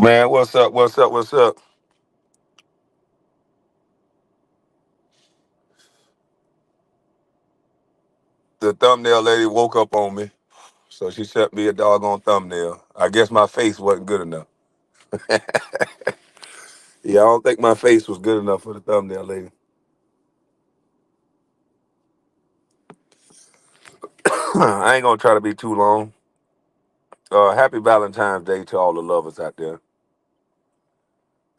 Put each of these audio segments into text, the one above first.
Man, what's up? What's up? What's up? The thumbnail lady woke up on me, so she sent me a doggone thumbnail. I guess my face wasn't good enough. Yeah, I don't think my face was good enough for the thumbnail lady. I ain't gonna try to be too long. Happy Valentine's Day to all the lovers out there.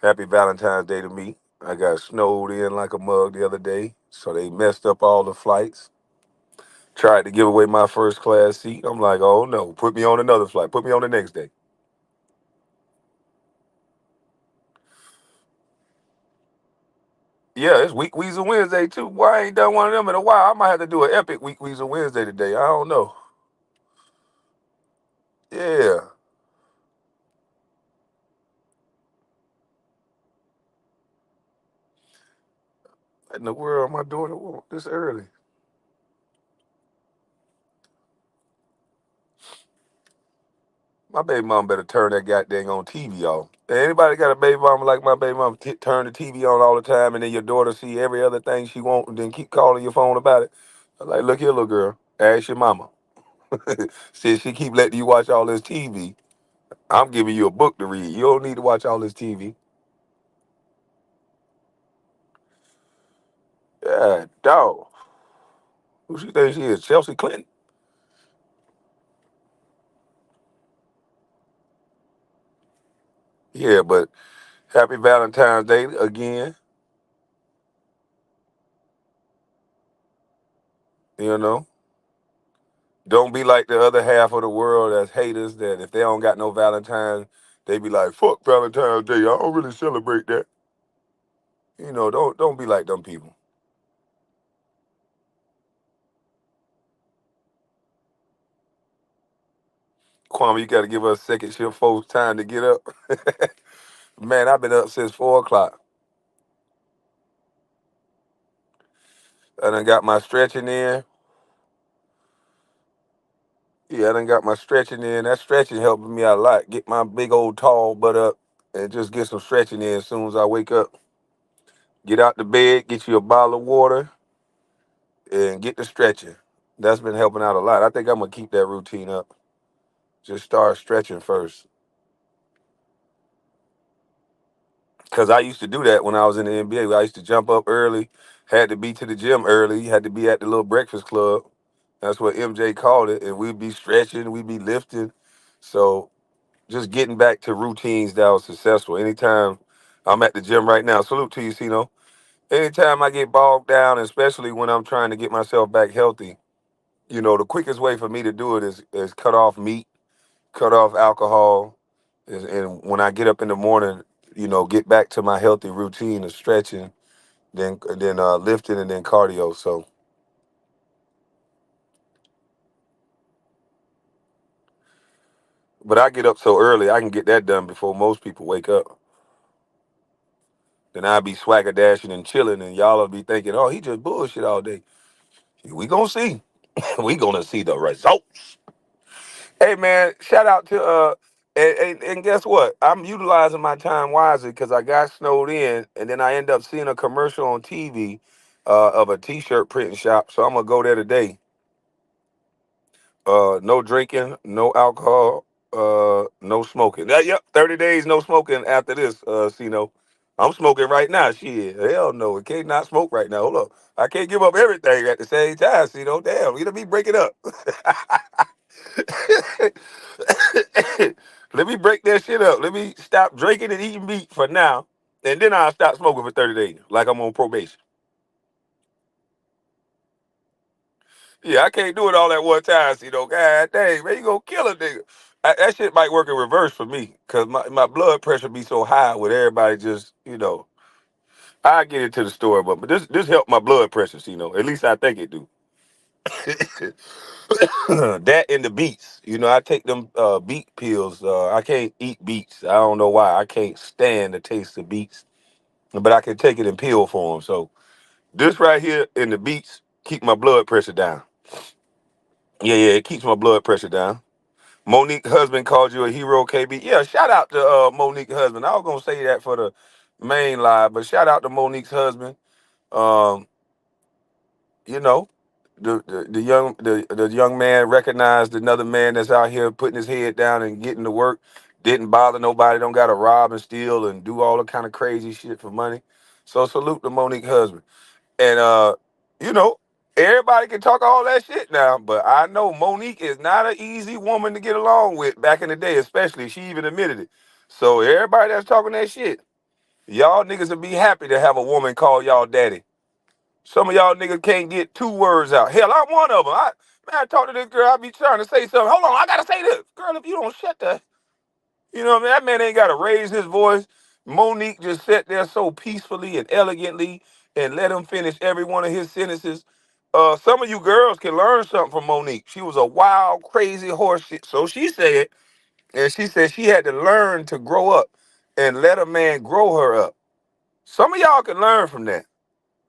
Happy Valentine's Day to me. I got snowed in like a mug the other day, so they messed up all the flights. Tried to give away my first class seat. I'm like, oh no, put me on another flight. Put me on the next day. Yeah, it's Week Weasel Wednesday too. Boy, I ain't done one of them in a while. I might have to do an epic Week Weasel Wednesday today. I don't know. Yeah. What in the world am I doing this early? My baby mom better turn that goddamn on TV off. Anybody got a baby mama like my baby mama turn the TV on all the time and then your daughter see every other thing she want and then keep calling your phone about it? I'm like, look here, little girl. Ask your mama. Since she keep letting you watch all this TV, I'm giving you a book to read. You don't need to watch all this TV. Yeah, dog. Who she think she is? Chelsea Clinton? Yeah, but happy Valentine's Day again. You know, don't be like the other half of the world that's haters that if they don't got no Valentine, they be like, "Fuck Valentine's Day. I don't really celebrate that." Don't be like them people. Kwame, you got to give us second shift folks time to get up. Man, I've been up since 4 o'clock. I done got my stretching in. Yeah, I done got my stretching in. That stretching helping me out a lot. Get my big old tall butt up and just get some stretching in as soon as I wake up. Get out the bed, get you a bottle of water, and get to stretching. That's been helping out a lot. I think I'm gonna keep that routine up. Just start stretching first. Cause I used to do that when I was in the NBA. I used to jump up early, had to be to the gym early, had to be at the little breakfast club. That's what MJ called it. And we'd be stretching, we'd be lifting. So just getting back to routines that was successful. Anytime I'm at the gym right now, salute to you, Sino. Anytime I get bogged down, especially when I'm trying to get myself back healthy, the quickest way for me to do it is cut off meat, cut off alcohol, and when I get up in the morning, get back to my healthy routine of stretching, then lifting and then cardio. So, but I get up so early, I can get that done before most people wake up. Then I'll be swagger dashing and chilling, and y'all will be thinking, "Oh, he just bullshit all day." We gonna see. We gonna see the results. Hey man, shout out to and guess what? I'm utilizing my time wisely because I got snowed in, and then I end up seeing a commercial on TV of a T-shirt printing shop. So I'm gonna go there today. No drinking, no alcohol, no smoking. Yep, 30 days no smoking after this. I'm smoking right now. Shit, hell no, it can't not smoke right now. Hold up, I can't give up everything at the same time. Damn, you know me break it up. Let me break that shit up. Let me stop drinking and eating meat for now, and then I'll stop smoking for 30 days, like I'm on probation. Yeah, I can't do it all at one time. God dang, man, you gonna kill a nigga. That shit might work in reverse for me, cause my blood pressure be so high with everybody just, I get into the story, but this helped my blood pressure, at least I think it do. That and the beets. I take them beet pills. I can't eat beets. I don't know why. I can't stand the taste of beets, but I can take it in pill form. So this right here in the beets keep my blood pressure down. Yeah, it keeps my blood pressure down. Monique husband called you a hero, KB. Yeah, shout out to Monique husband. I was gonna say that for the main live, but shout out to Monique's husband. Um, you know, the young man recognized another man that's out here putting his head down and getting to work. Didn't bother nobody. Don't got to rob and steal and do all the kind of crazy shit for money. So salute to Monique husband. And you know, everybody can talk all that shit now, but I know Monique is not an easy woman to get along with back in the day, especially she even admitted it. So everybody that's talking that shit, y'all niggas would be happy to have a woman call y'all daddy. Some of y'all niggas can't get two words out. Hell, I'm one of them. I talk to this girl, I be trying to say something. Hold on, I gotta say this. Girl, if you don't shut the, you know what I mean? That man ain't gotta raise his voice. Monique just sat there so peacefully and elegantly and let him finish every one of his sentences. Some of you girls can learn something from Monique. She was a wild, crazy horse. So she said, and she said she had to learn to grow up and let a man grow her up. Some of y'all can learn from that.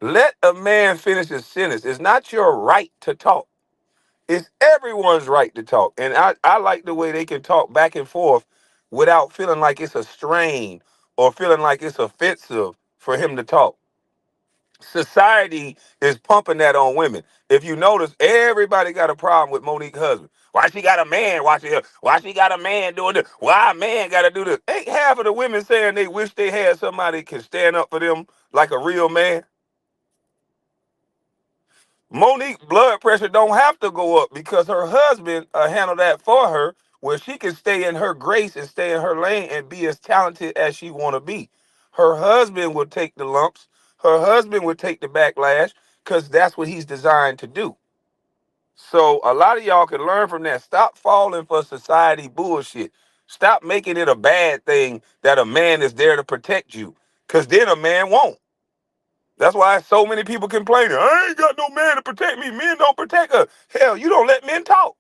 Let a man finish his sentence. It's not your right to talk. It's everyone's right to talk. And I like the way they can talk back and forth without feeling like it's a strain or feeling like it's offensive for him to talk. Society is pumping that on women. If you notice, everybody got a problem with Monique's husband. Why she got a man watching her? Why she got a man doing this? Why a man got to do this? Ain't half of the women saying they wish they had somebody can stand up for them like a real man? Monique's blood pressure don't have to go up because her husband handle that for her, where she can stay in her grace and stay in her lane and be as talented as she want to be. Her husband will take the lumps. Her husband will take the backlash because that's what he's designed to do. So a lot of y'all can learn from that. Stop falling for society bullshit. Stop making it a bad thing that a man is there to protect you, because then a man won't. That's why so many people complaining. I ain't got no man to protect me. Men don't protect us. Hell, you don't let men talk.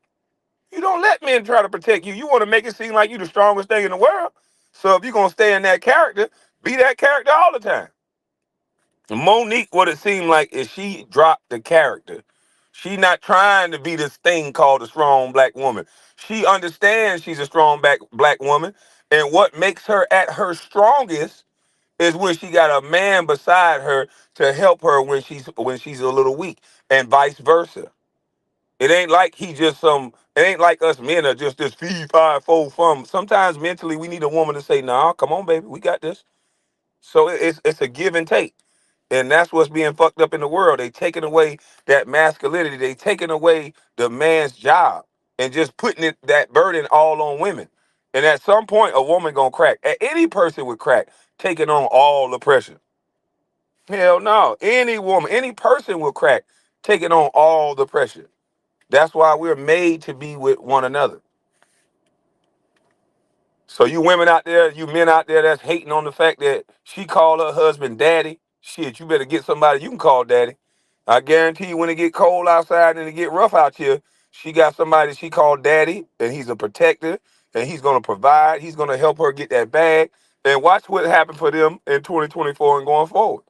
You don't let men try to protect you. You want to make it seem like you the strongest thing in the world. So if you're going to stay in that character, be that character all the time. Monique, what it seemed like is she dropped the character. She not trying to be this thing called a strong black woman. She understands she's a strong black woman. And what makes her at her strongest is when she got a man beside her to help her when she's a little weak, and vice versa. It ain't like he just some. It ain't like us men are just this fee fi fo fum. Sometimes mentally we need a woman to say, "Nah, come on, baby, we got this." So it's a give and take, and that's what's being fucked up in the world. They taking away that masculinity. They taking away the man's job and just putting that burden all on women. And at some point, a woman gonna crack. Any person would crack, taking on all the pressure. Hell no. Any woman, any person will crack, taking on all the pressure. That's why we're made to be with one another. So you women out there, you men out there that's hating on the fact that she called her husband daddy, shit, you better get somebody you can call daddy. I guarantee you when it get cold outside and it get rough out here, she got somebody she called daddy, and he's a protector, and he's gonna provide, he's gonna help her get that bag. And watch what happened for them in 2024 and going forward.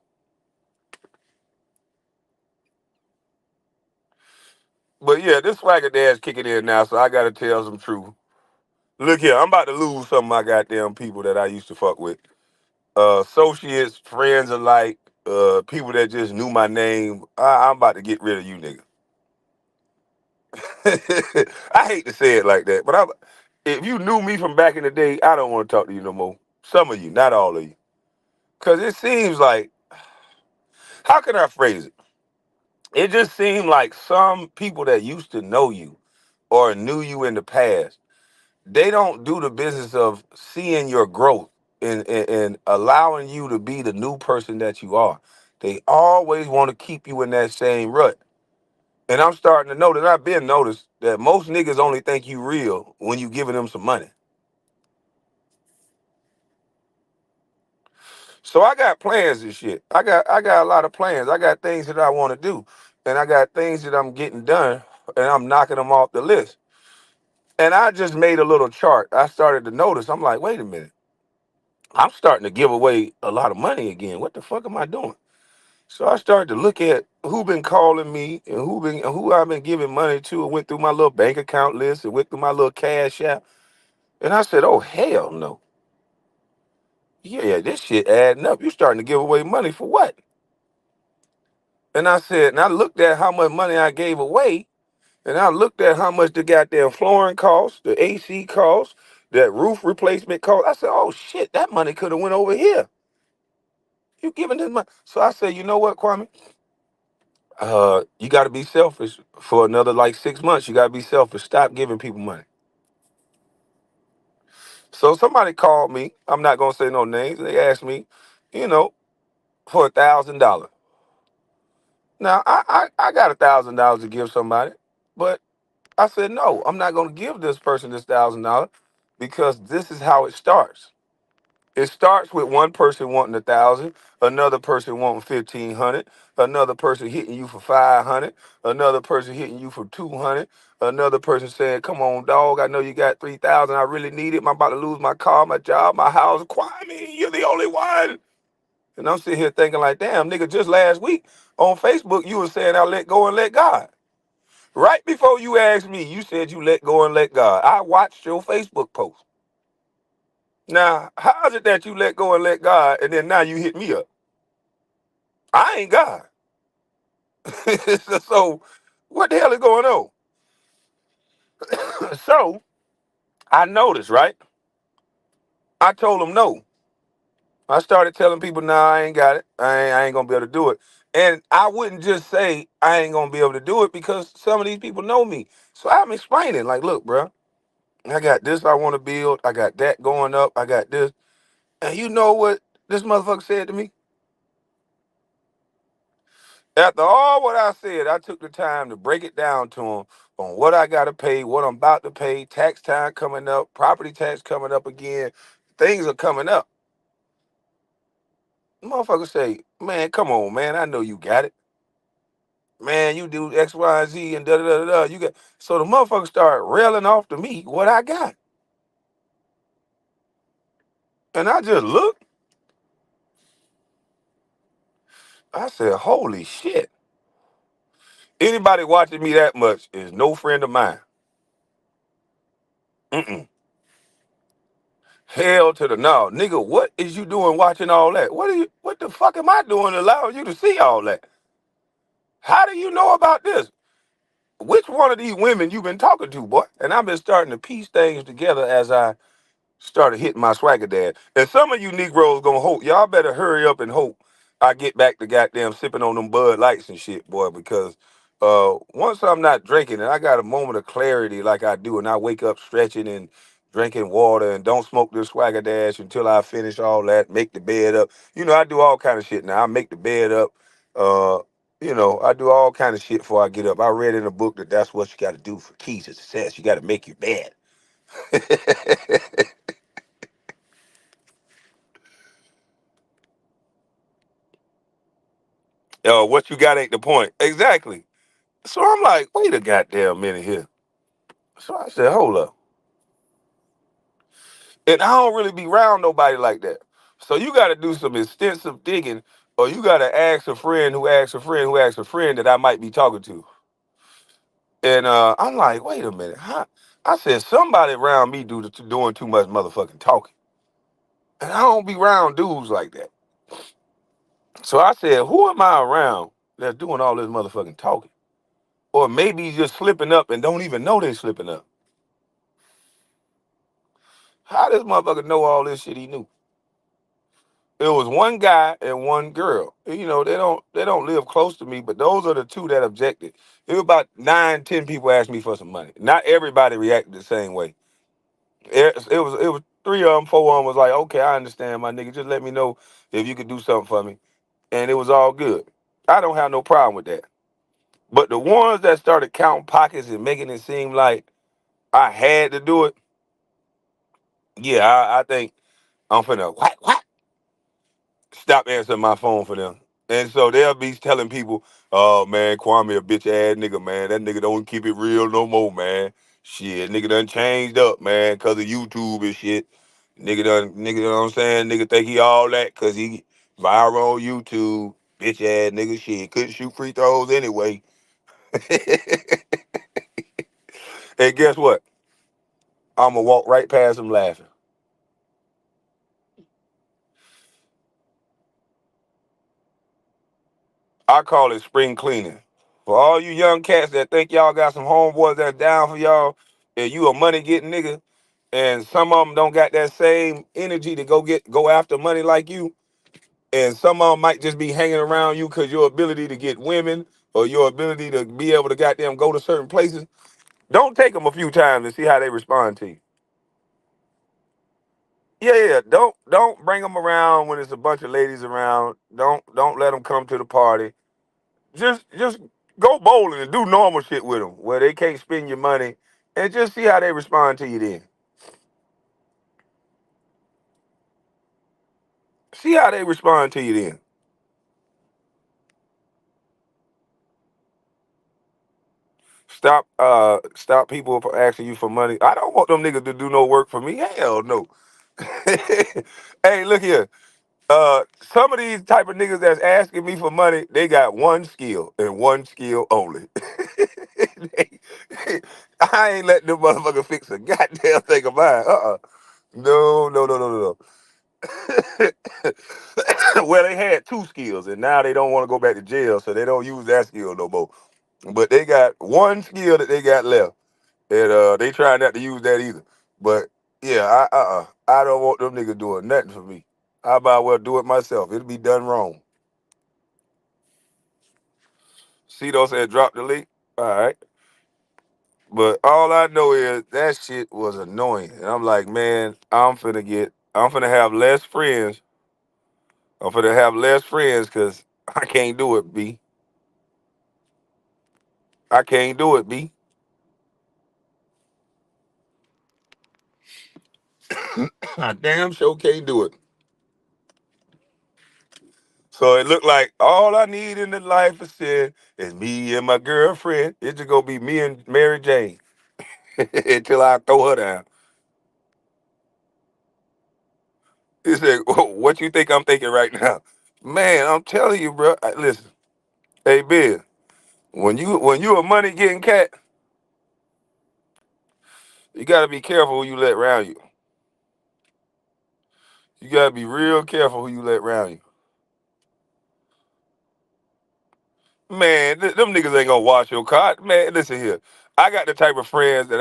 But yeah, this swagger dad's kicking in now, so I gotta tell some truth. Look here, I'm about to lose some of my goddamn people that I used to fuck with. Associates, friends alike, people that just knew my name. I'm about to get rid of you niggas. I hate to say it like that, but if you knew me from back in the day, I don't want to talk to you no more. Some of you, not all of you. Because it seems like, how can I phrase it? It just seemed like some people that used to know you or knew you in the past, they don't do the business of seeing your growth and allowing you to be the new person that you are. They always want to keep you in that same rut. And I'm starting to notice, I've been noticed that most niggas only think you real when you giving them some money. So I got plans and shit. I got a lot of plans. I got things that I want to do. And I got things that I'm getting done and I'm knocking them off the list. And I just made a little chart. I started to notice, I'm like, wait a minute. I'm starting to give away a lot of money again. What the fuck am I doing? So I started to look at who been calling me and who I've been giving money to, and went through my little bank account list and went through my little cash app. And I said, oh hell no. Yeah, this shit adding up. You starting to give away money for what? And I said, and I looked at how much money I gave away, and I looked at how much the goddamn flooring cost, the AC cost, that roof replacement cost. I said, oh shit, that money could have went over here. You giving this money. So I said, you know what, Kwame? You got to be selfish for another like 6 months. You got to be selfish. Stop giving people money. So somebody called me. I'm not gonna say no names. They asked me, you know, for $1,000. Now I got $1,000 to give somebody, but I said no. I'm not gonna give this person this $1,000 because this is how it starts. It starts with one person wanting 1,000, another person wanting 1,500, another person hitting you for 500, another person hitting you for 200, another person saying, "Come on, dog, I know you got 3,000. I really need it. I'm about to lose my car, my job, my house. Kwame, you're the only one." And I'm sitting here thinking like, "Damn, nigga, just last week on Facebook, you were saying I let go and let God." Right before you asked me, you said you let go and let God. I watched your Facebook post. Now, how is it that you let go and let God, and then now you hit me up? I ain't God. So, what the hell is going on? So, I noticed, right? I told him no. I started telling people, nah, I ain't got it. I ain't gonna be able to do it. And I wouldn't just say I ain't gonna be able to do it because some of these people know me. So I'm explaining, like, look, bro, I got this I want to build. I got that going up. I got this. And you know what this motherfucker said to me? After all what I said, I took the time to break it down to him on what I got to pay, what I'm about to pay, tax time coming up, property tax coming up again. Things are coming up. Motherfucker say, man, come on, man. I know you got it. Man, you do X, Y, and Z and da da da da. You got so the motherfucker start railing off to me what I got. And I just looked. I said, holy shit. Anybody watching me that much is no friend of mine. Mm-mm. Hell to the no. Nigga, what is you doing watching all that? What the fuck am I doing allowing you to see all that? How do you know about this? Which one of these women you been talking to, boy? And I've been starting to piece things together as I started hitting my swagger dad. And some of you Negroes gonna hope, y'all better hurry up and hope I get back to goddamn sipping on them Bud Lights and shit, boy, because once I'm not drinking and I got a moment of clarity like I do, and I wake up stretching and drinking water and don't smoke this swagger dash until I finish all that, make the bed up. You know, I do all kind of shit now. I make the bed up. Uh, I do all kind of shit before I get up. I read in a book that that's what you got to do for keys to success. You got to make your bed. What you got ain't the point. Exactly. So I'm like, wait a goddamn minute here. So I said, hold up. And I don't really be around nobody like that. So you got to do some extensive digging, or you got to ask a friend who asks a friend who asks a friend that I might be talking to. And I'm like, wait a minute. Huh? I said, somebody around me doing too much motherfucking talking. And I don't be around dudes like that. So I said, who am I around that's doing all this motherfucking talking? Or maybe just slipping up and don't even know they slipping up. How this motherfucker know all this shit he knew? It was one guy and one girl. They don't live close to me, but those are the two that objected. It was about 9, 10 people asked me for some money. Not everybody reacted the same way. It was 3 of them, 4 of them was like, okay, I understand, my nigga. Just let me know if you could do something for me, and it was all good. I don't have no problem with that. But the ones that started counting pockets and making it seem like I had to do it, yeah, I think I'm finna what? Stop answering my phone for them. And so they'll be telling people, oh man, Kwame a bitch ass nigga, man. That nigga don't keep it real no more, man. Shit, nigga done changed up, man, cause of YouTube and shit. Nigga, you know what I'm saying? Nigga think he all that cause he viral on YouTube. Bitch ass nigga, shit, couldn't shoot free throws anyway. And guess what? I'ma walk right past him laughing. I call it spring cleaning. For all you young cats that think y'all got some homeboys that's down for y'all, and you a money getting nigga, and some of them don't got that same energy to go after money like you, and some of them might just be hanging around you because your ability to get women or your ability to be able to goddamn go to certain places. Don't take them a few times and see how they respond to you. Yeah, yeah. Don't bring them around when it's a bunch of ladies around. Don't let them come to the party. Just go bowling and do normal shit with them where they can't spend your money, and just see how they respond to you then. See how they respond to you then. Stop people from asking you for money. I don't want them niggas to do no work for me. Hell no. Hey, look here. Some of these type of niggas that's asking me for money, they got one skill and one skill only. They- I ain't letting them motherfucker fix a goddamn thing of mine. No, no, no, no, no, no. Well, they had two skills, and now they don't want to go back to jail, so they don't use that skill no more. But they got one skill that they got left, and they try not to use that either. But yeah, I don't want them niggas doing nothing for me. I might well do it myself. It'll be done wrong. Cito said drop the link. All right. But all I know is that shit was annoying. And I'm like, man, I'm finna have less friends. I'm finna have less friends because I can't do it, B. I can't do it, B. I damn sure can't do it. So it looked like all I need in the life of sin is me and my girlfriend. It's just gonna be me and Mary Jane until I throw her down. He said, "What you think I'm thinking right now?" Man, I'm telling you, bro. Listen, hey, Bill. When you a money getting cat, you gotta be careful who you let around you. You gotta be real careful who you let around you. Man, them niggas ain't gonna wash your car. Man, listen here. I got the type of friends that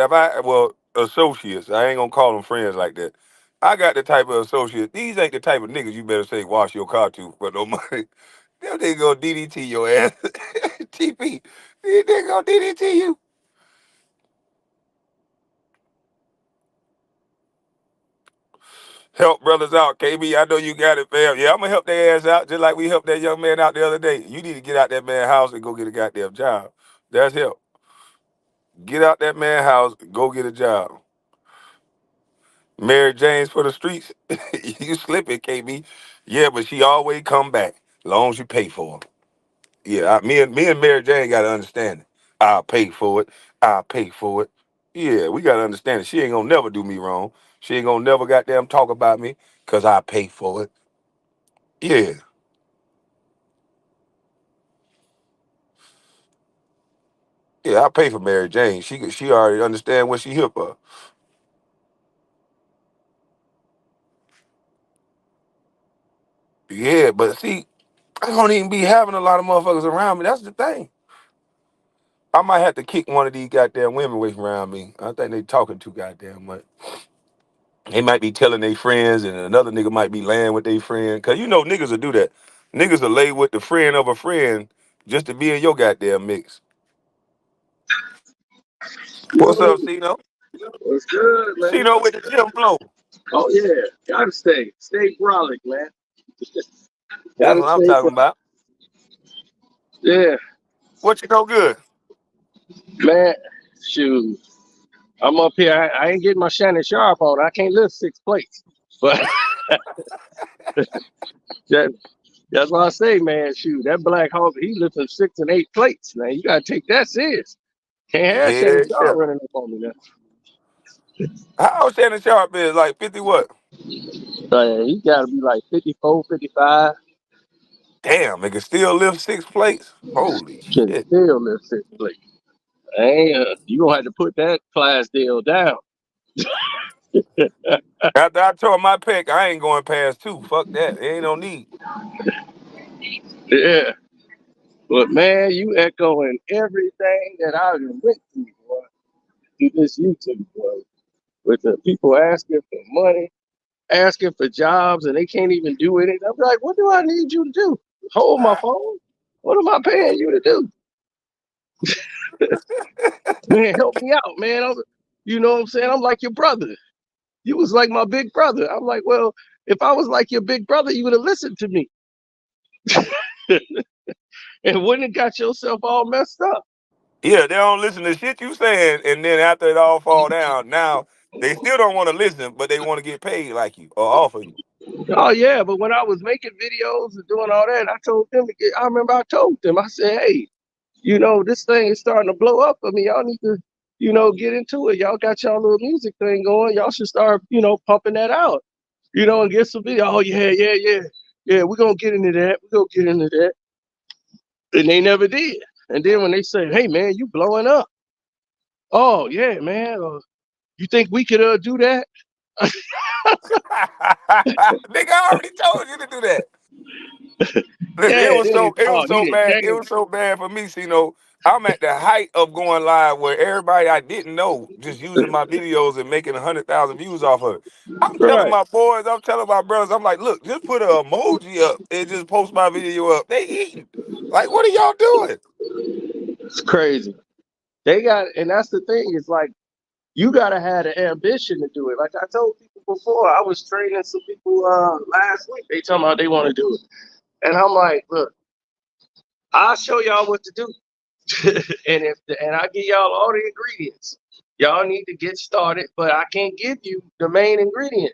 associates. I ain't gonna call them friends like that. I got the type of associates. These ain't the type of niggas you better say wash your car to for no money. Them niggas gonna DDT your ass. TP. These niggas gonna DDT you. Help brothers out, KB. I know you got it, fam. Yeah, I'm gonna help their ass out just like we helped that young man out the other day. You need to get out that man's house and go get a goddamn job. That's help. Get out that man's house, go get a job. Mary Jane's for the streets. You slipping, KB. Yeah, but she always come back. Long as you pay for her. Yeah, me and Mary Jane gotta understand it. I'll pay for it. I'll pay for it. Yeah, we gotta understand it. She ain't gonna never do me wrong. She ain't gonna never goddamn talk about me because I pay for it. Yeah. Yeah, I pay for Mary Jane. She already understand what she here for. Yeah, but see, I don't even be having a lot of motherfuckers around me. That's the thing. I might have to kick one of these goddamn women away from around me. I think they talking too goddamn much. They might be telling their friends, and another nigga might be laying with their friend. Cause you know niggas will do that. Niggas will lay with the friend of a friend just to be in your goddamn mix. What's Yo, up, Cino? what's good, man? Cino with the gym flow. Oh yeah, gotta stay brolic, man. That's Gotta what I'm stay talking brolic. about. Yeah, What you know good? man. Shoot, I'm up here. I ain't getting my Shannon Sharp on. I can't lift 6 plates, but that, that's why I say, man. Shoot, that Black Hawk, he lifting 6 and 8 plates. Man, you gotta take that serious. Can't have Shannon Yeah, Sharp yeah. running up on me now. How Shannon Sharp is like 50 what? He gotta be like 54, 55. Damn, they can still lift 6 plates. Holy Can shit! still lift 6 plates. You gonna have to put that class deal down. After I tore my pec, I ain't going past 2. Fuck that. There ain't no need. Yeah. But man, you echoing everything that I done went through, boy, through this YouTube, boy. With the people asking for money, asking for jobs, and they can't even do anything. I'm like, what do I need you to do? Hold my phone? What am I paying you to do? Man, help me out, man. You know what I'm saying? I'm like your brother. You was like my big brother. I'm like, well, if I was like your big brother, you would have listened to me and wouldn't have got yourself all messed up. Yeah, they don't listen to shit you saying, and then after it all fall down, now they still don't want to listen, but they want to get paid like you or off of you. Oh yeah, but when I was making videos and doing all that, I told them to get. I remember I told them, I said, hey, this thing is starting to blow up for me. Y'all need to, get into it. Y'all got y'all little music thing going. Y'all should start, pumping that out, and get some video. Oh yeah, yeah, yeah, yeah. We're gonna get into that. We're gonna get into that. And they never did. And then when they say, hey man, you blowing up. Oh yeah, man. You think we could do that? Nigga, I already told you to do that. Listen, Yeah. Then it oh, was he so didn't bad. It change. was so bad for me. See, I'm at the height of going live where everybody I didn't know just using my videos and making 100,000 views off of it. I'm telling Right. my boys, I'm telling my brothers, I'm like, look, just put an emoji up and just post my video up. They eating. Like, what are y'all doing? It's crazy. They got, and that's the thing. It's like you gotta have the ambition to do it. Like I told people before, I was training some people last week. They talking about they want to do it, and I'm like, look, I'll show y'all what to do, and I give y'all all the ingredients. Y'all need to get started, but I can't give you the main ingredient.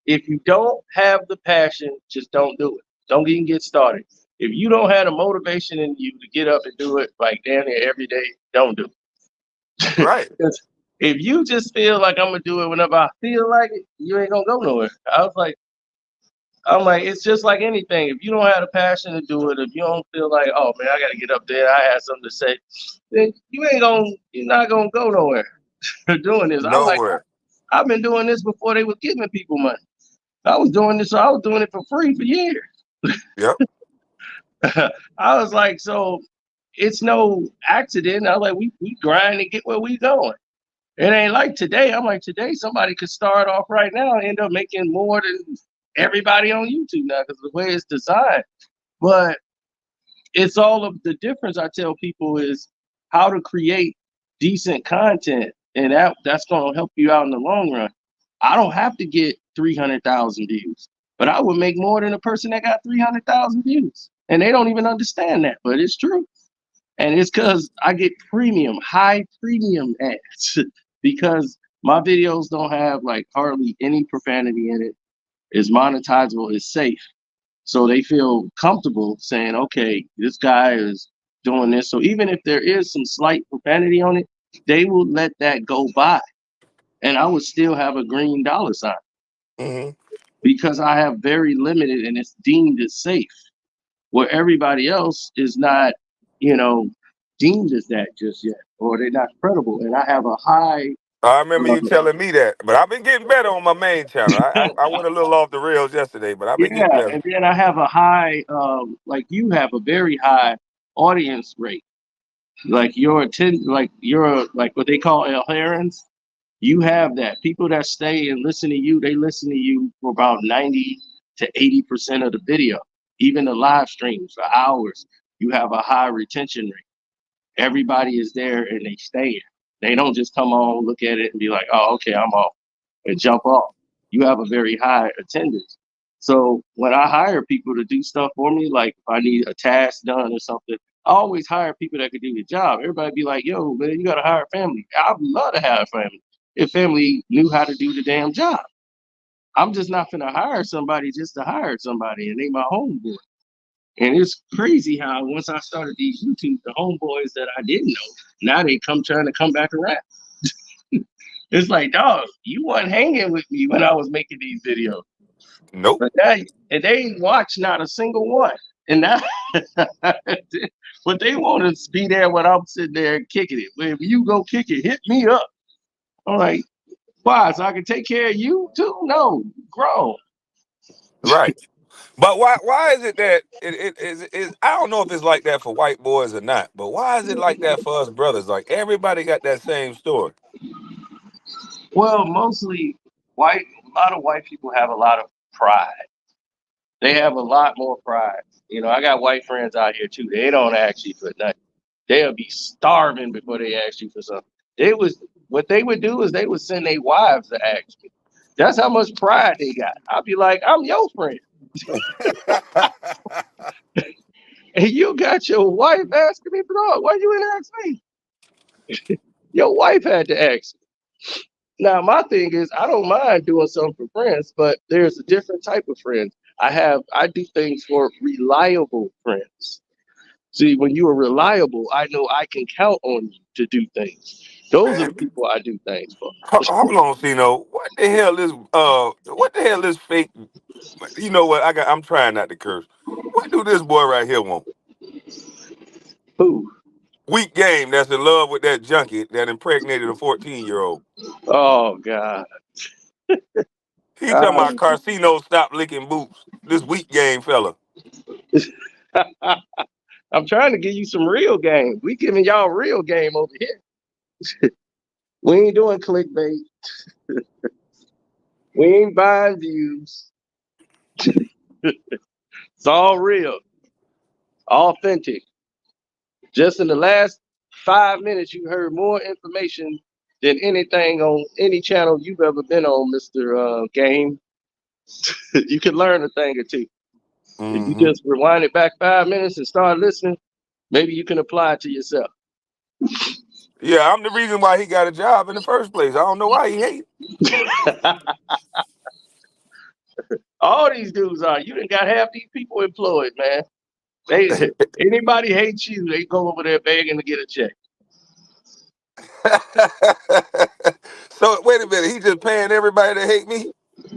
If you don't have the passion, just don't do it. Don't even get started. If you don't have the motivation in you to get up and do it like damn near every day, don't do it. Right. If you just feel like I'm gonna do it whenever I feel like it, you ain't gonna go nowhere. I'm like, it's just like anything. If you don't have the passion to do it, if you don't feel like, oh man, I gotta get up there, I have something to say, then you're not gonna go nowhere. Doing this, I'm like, Nowhere. I've been doing this before they was giving people money. I was doing this, so I was doing it for free for years. Yep. I was like, so it's no accident. I was like, we grind to get where we going. It ain't like today. I'm like, today somebody could start off right now and end up making more than everybody on YouTube now because of the way it's designed. But it's all of the difference I tell people is how to create decent content. And that's gonna help you out in the long run. I don't have to get 300,000 views, but I would make more than a person that got 300,000 views. And they don't even understand that, but it's true. And it's because I get high premium ads because my videos don't have like hardly any profanity in it. It's monetizable, it's safe. So they feel comfortable saying, okay, this guy is doing this. So even if there is some slight profanity on it, they will let that go by. And I would still have a green dollar sign Hmm. because I have very limited and it's deemed as safe. Where everybody else is not, you know, deemed as that just yet, or they're not credible. And I have a high, I remember you uh, telling me that, but I've been getting better on my main channel. I went a little off the rails yesterday, but I've been getting yeah, better. and then I have a high, like you have a very high audience rate. Like what they call adherents. You have that. People that stay and listen to you, they listen to you for about 90 to 80% of the video. Even the live streams for hours, you have a high retention rate. Everybody is there and they stay. They don't just come on, look at it, and be like, "Oh, okay, I'm off," and jump off. You have a very high attendance. So when I hire people to do stuff for me, like if I need a task done or something, I always hire people that can do the job. Everybody be like, "Yo, man, you gotta hire family." I'd love to hire family if family knew how to do the damn job. I'm just not gonna hire somebody just to hire somebody and they my homeboy. And it's crazy how once I started these YouTube, the homeboys that I didn't know, now they come trying to come back around. It's like, dog, you weren't hanging with me when I was making these videos. Nope. But now and they ain't watched not a single one. And now, but they want to be there when I'm sitting there kicking it. When you go kick it, hit me up. I'm like, why? So I can take care of you too? No, grown. Right. But why is it that I don't know if it's like that for white boys or not, but why is it like that for us brothers? Like everybody got that same story. Well, mostly white. A lot of white people have a lot of pride. They have a lot more pride. You know, I got white friends out here too. They don't ask you for nothing. They'll be starving before they ask you for something. They was what they would do is they would send their wives to ask me. That's how much pride they got. I'll be like, I'm your friend. And you got your wife asking me, bro, why you didn't ask me? Your wife had to ask me. Now, my thing is, I don't mind doing something for friends, but there's a different type of friends. I do things for reliable friends. See, when you are reliable, I know I can count on you to do things. Those are the Man, people I do things for. hold on, Cino. What the hell is fake? You know what? I'm trying not to curse. What do this boy right here want? Who? Weak game that's in love with that junkie that impregnated a 14-year-old. Oh God. He talking Uh, about Carcino stop licking boots. This weak game fella. I'm trying to give you some real game. We giving y'all real game over here. We ain't doing clickbait. We ain't buying views. It's all real, authentic. Just in the last 5 minutes, you heard more information than anything on any channel you've ever been on, Mr. Game. You can learn a thing or two. If you Hmm. just rewind it back 5 minutes and start listening, maybe you can apply it to yourself. Yeah, I'm the reason why he got a job in the first place. I don't know why he hate. All these dudes are. You done got half these people employed, man. They anybody hates you, they go over there begging to get a check. So wait a minute, he just paying everybody to hate me?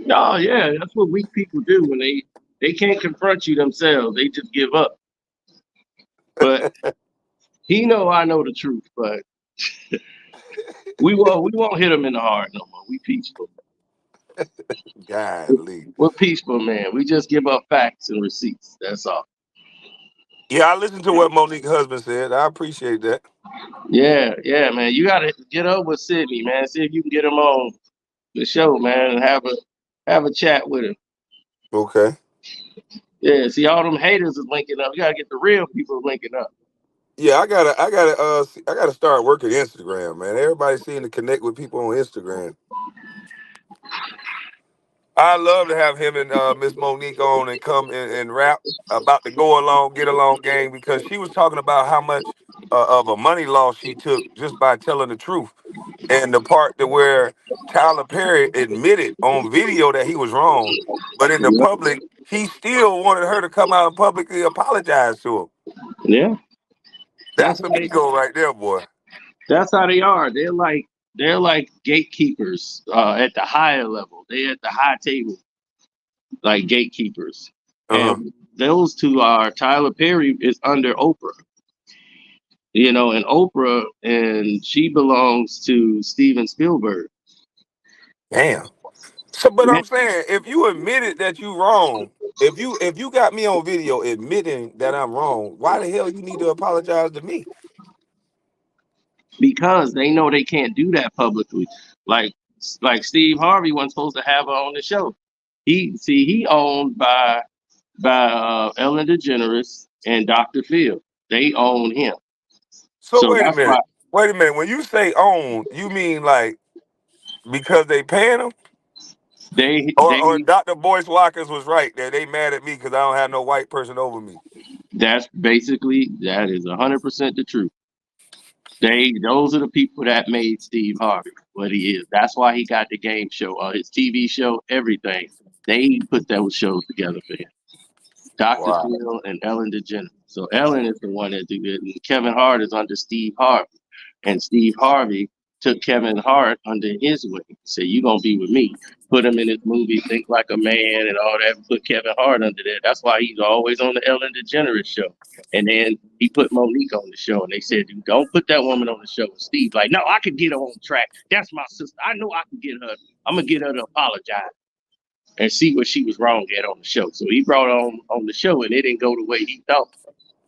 No, yeah, that's what weak people do when they can't confront you themselves. They just give up. But he know I know the truth, but we won't hit him in the heart no more. We peaceful. Golly. We're peaceful, man. We just give up facts and receipts. That's all. Yeah, I listened to what Monique's husband said. I appreciate that. Yeah, yeah, man. You gotta get up with Sydney, man. See if you can get him on the show, man, and have a chat with him. Okay. Yeah, see all them haters is linking up. You gotta get the real people linking up. Yeah, I gotta start working Instagram, man. Everybody seem to connect with people on Instagram. I love to have him and Miss Monique on and come and rap about the go along, get along game because she was talking about how much of a money loss she took just by telling the truth. And the part to where Tyler Perry admitted on video that he was wrong, but in the Yeah, public, he still wanted her to come out and publicly apologize to him. yeah. That's That's the how they. ego right there, boy. That's how they are. They're like gatekeepers at the higher level. They at the high table, like gatekeepers. Uh-huh. And those two are Tyler Perry is under Oprah. And Oprah and she belongs to Steven Spielberg. Damn. So, but Yeah. I'm saying, if you admitted that you wrong, if you got me on video admitting that I'm wrong, why the hell you need to apologize to me? Because they know they can't do that publicly. Like like Steve Harvey wasn't supposed to have her on the show. He owned by Ellen DeGeneres and Dr. Phil. They own him. So So wait a that's why minute. Wait a minute. When you say own, you mean like because they paying them? they Or they Dr. Boyce Watkins was right that they mad at me because I don't have no white person over me. that's basically that is 100% the truth. Those are the people that made Steve Harvey what he is. That's why he got the game show, his TV show, everything. They put those shows together for him. Dr. Wow. Phil and Ellen DeGeneres. So Ellen is the one that do it, and Kevin Hart is under Steve Harvey, and Steve Harvey took Kevin Hart under his wing. Said, "You gonna be with me." Put him in his movie Think Like a Man and all that. Put Kevin Hart under there. That's why he's always on the Ellen DeGeneres show. And then he put Monique on the show, and they said, "Dude, don't put that woman on the show." And Steve like, "No, I could get her on track. That's my sister. I know I can get her. I'm gonna get her to apologize and see what she was wrong at on the show." So he brought her on the show, and it didn't go the way he thought,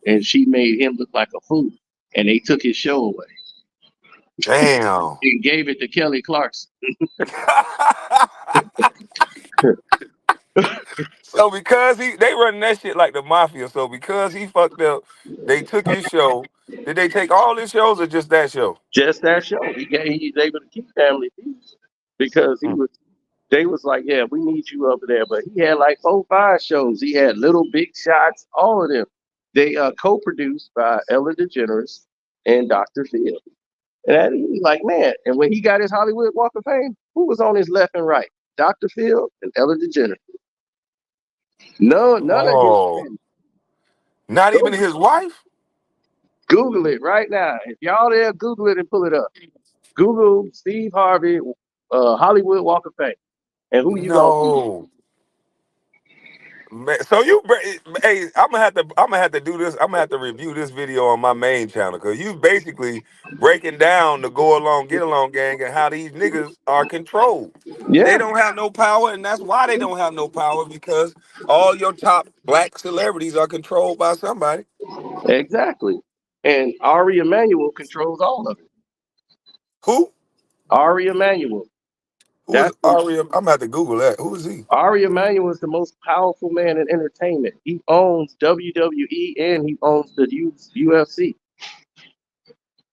and she made him look like a fool, and they took his show away Damn. and gave it to Kelly Clarkson. So because they running that shit like the mafia. So because he fucked up, they took his show. Did they take all his shows or just that show? Just that show, he's able to keep Family Feud because he Hmm. was. They was like, "Yeah, we need you over there," but he had like 4, 5 shows. He had Little Big Shots, all of them. They co-produced by Ellen DeGeneres and Dr. Phil. And he was like, man, and when he got his Hollywood Walk of Fame, who was on his left and right? Dr. Phil and Ellen DeGeneres. No, none of his Oh, friends. not even Go his wife? Google it right now. If y'all there, Google it and pull it up. Google Steve Harvey Hollywood Walk of Fame, and who you gonna see? No. Man, so hey, I'm gonna have to do this. I'm gonna have to review this video on my main channel because you basically breaking down the go along, get along gang and how these niggas are controlled. They Yeah, don't have no power, and that's why they don't have no power because all your top black celebrities are controlled by somebody. exactly. And Ari Emanuel controls all of it. Who? Ari Emanuel. Who is That's the Aria? I'm gonna have to Google that. Who is he? Ari Emanuel is the most powerful man in entertainment. He owns WWE and he owns the UFC.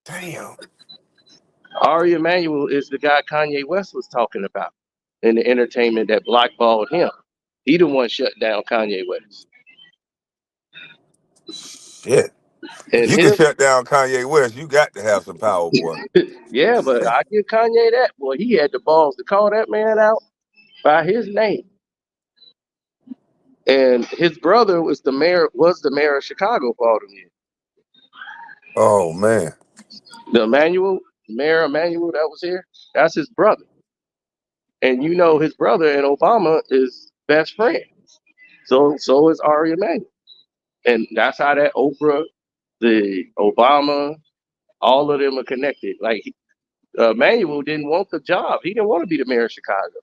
Damn. Ari Emanuel is the guy Kanye West was talking about in the entertainment that blackballed him. He the one shut down Kanye West. Shit. If And you can him, shut down Kanye West, you got to have some power, boy. yeah, but I give Kanye that. Boy, he had the balls to call that man out by his name. And his brother was the mayor of Chicago for all them years. Oh man. The Mayor Emanuel that was here, that's his brother. And you know his brother and Obama is best friends. So is Ari Emanuel. And that's how that Oprah, the Obama, all of them are connected. Like Emanuel didn't want the job. He didn't want to be the mayor of Chicago.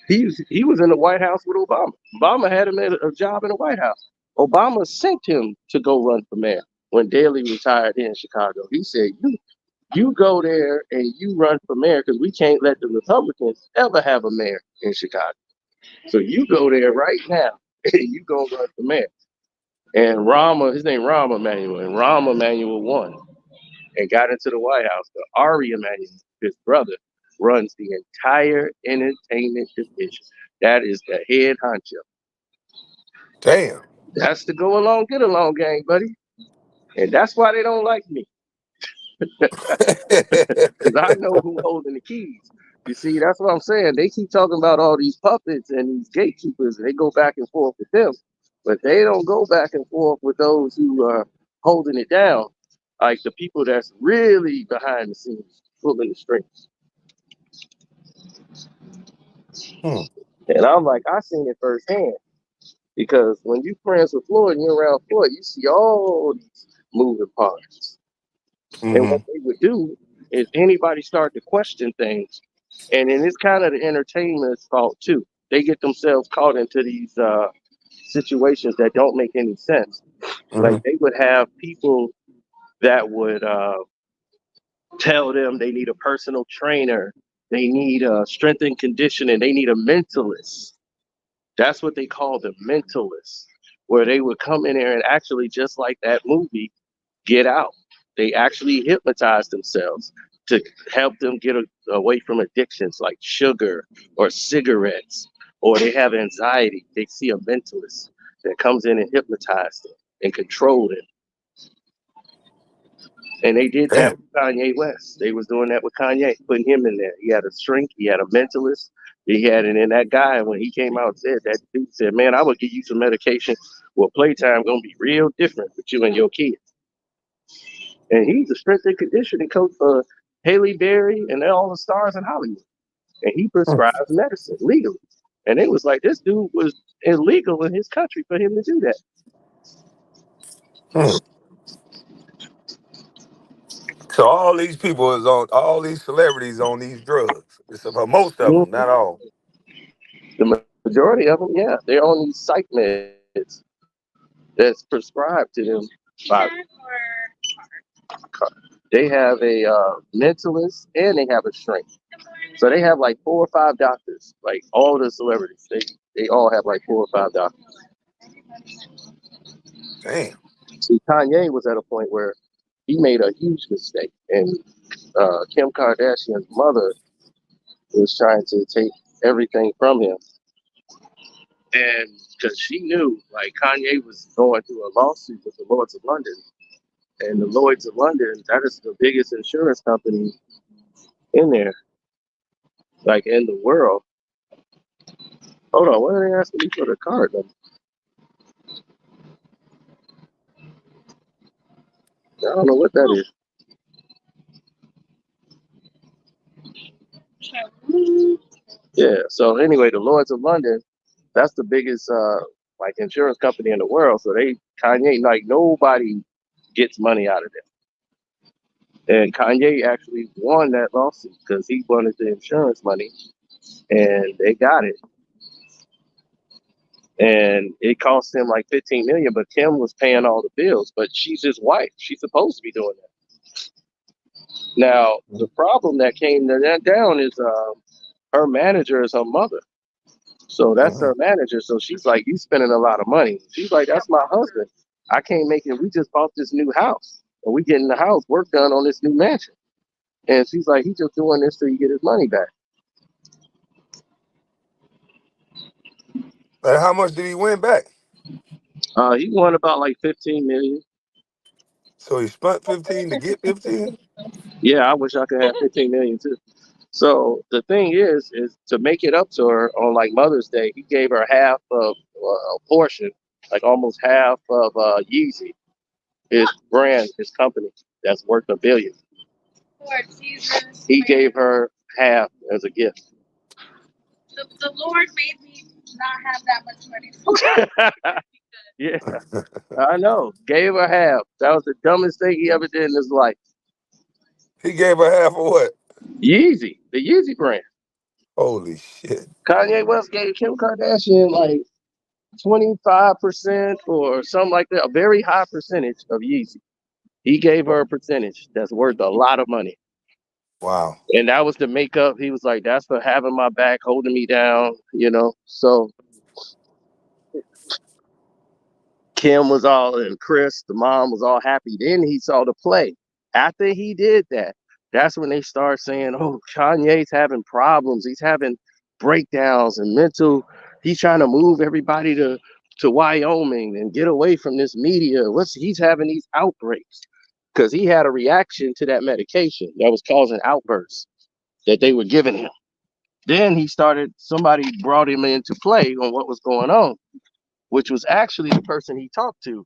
He was in the White House with Obama. Obama had him at a job in the White House. Obama sent him to go run for mayor when Daley retired here in Chicago. He said, you go there and you run for mayor because we can't let the Republicans ever have a mayor in Chicago. So you go there right now and you go run for mayor. And his name Rahm Emanuel, and Rahm Emanuel won and got into the White House. But Ari Emanuel, his brother, runs the entire entertainment division. That is the head honcho. Damn. That's the go along, get along gang, buddy. And that's why they don't like me. Because I know who's holding the keys. You see, that's what I'm saying. They keep talking about all these puppets and these gatekeepers, and they go back and forth with them. But they don't go back and forth with those who are holding it down, like the people that's really behind the scenes, pulling the strings. Hmm. And I'm like, I seen it firsthand. Because when you friends with Floyd and you're around Floyd, you see all these moving parts. And Hmm. what they would do is anybody start to question things, and then it's kind of the entertainment's fault too. They get themselves caught into these situations that don't make any sense. Hmm. Like they would have people that would tell them they need a personal trainer, they need strength and conditioning, they need a mentalist. That's what they call the mentalists, where they would come in there and actually, just like that movie, Get Out. They actually hypnotize themselves to help them get away from addictions like sugar or cigarettes, or they have anxiety. They see a mentalist that comes in and hypnotize them and control them. And they did that Damn. with Kanye West. They was doing that with Kanye, putting him in there. He had a shrink, he had a mentalist, he had it. And that guy, when he came out and said that, dude said, "Man, I would give you some medication. Well, playtime gonna be real different with you and your kids." And he's a strength and conditioning coach for Haley Berry, and all the stars in Hollywood. And he prescribes medicine legally. And it was like this dude was illegal in his country for him to do that. Hmm. So all these people is on all these celebrities on these drugs. It's about most of them, not all. The majority of them, yeah, they're on these psych meds that's prescribed to them by they have a mentalist and they have a shrink. So they have like 4 or 5 doctors, like all the celebrities. They all have like 4 or 5 doctors. Damn. See, Kanye was at a point where he made a huge mistake, and Kim Kardashian's mother was trying to take everything from him, and because she knew like Kanye was going through a lawsuit with the Lloyds of London, and the Lloyds of London, that is the biggest insurance company in there, like in the world. Hold on, what are they asking me for the card number? I don't know what that is. Yeah. So anyway, the Lloyds of London, that's the biggest like insurance company in the world. So they Kanye like nobody gets money out of them. And Kanye actually won that lawsuit because he wanted the insurance money, and they got it. And it cost him like 15 million, but Kim was paying all the bills. But she's his wife; she's supposed to be doing that. Now, the problem that came to that down is her manager is her mother. So that's Hmm. her manager. So she's like, "You spending a lot of money." She's like, "That's my husband. I can't make it. We just bought this new house, and we getting the house work done on this new mansion." And she's like, "He's just doing this till he get his money back." And how much did he win back? He won about like 15 million. So he spent 15 to get 15? Yeah, I wish I could have 15 million too. So the thing is to make it up to her on like Mother's Day, he gave her half of a portion, like almost half of Yeezy, his brand, his company that's worth $1 billion. He gave her half as a gift. The Lord made me not have that much money. Yeah, I know. Gave her half. That was the dumbest thing he ever did in his life. He gave her half of what? Yeezy, the Yeezy brand. Holy shit. Kanye West gave Kim Kardashian like 25% or something like that, a very high percentage of Yeezy. He gave her a percentage that's worth a lot of money. Wow. And that was the makeup. He was like, that's for having my back, holding me down. So Kim was all, and Chris, the mom, was all happy. Then he saw the play. After he did that, that's when they start saying, oh, Kanye's having problems. He's having breakdowns and mental. He's trying to move everybody to Wyoming and get away from this media. He's having these outbreaks because he had a reaction to that medication that was causing outbursts that they were giving him. Then somebody brought him into play on what was going on, which was actually the person he talked to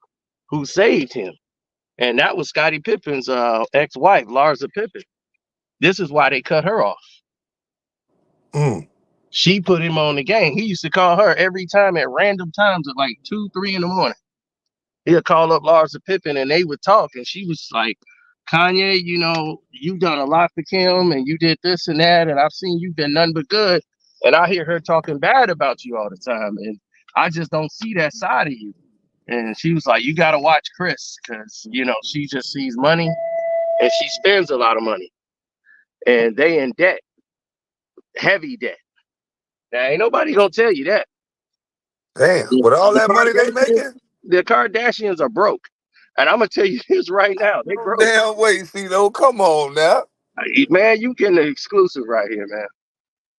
who saved him. And that was Scottie Pippen's ex-wife, Larsa Pippen. This is why they cut her off. Mm. She put him on the game. He used to call her every time at random times at like 2, 3 in the morning. He'll call up Larsa Pippen and they would talk. And she was like, Kanye, you've done a lot for Kim and you did this and that. And I've seen you've been none but good. And I hear her talking bad about you all the time. And I just don't see that side of you. And she was like, you got to watch Chris because, she just sees money and she spends a lot of money. And they in debt, heavy debt. Now, ain't nobody going to tell you that. Damn. The With all that money they Kardashians, making? the Kardashians are broke. And I'm going to tell you this right now. They No broke. damn way, CeeLo. Come on now. Man, you getting an exclusive right here, man.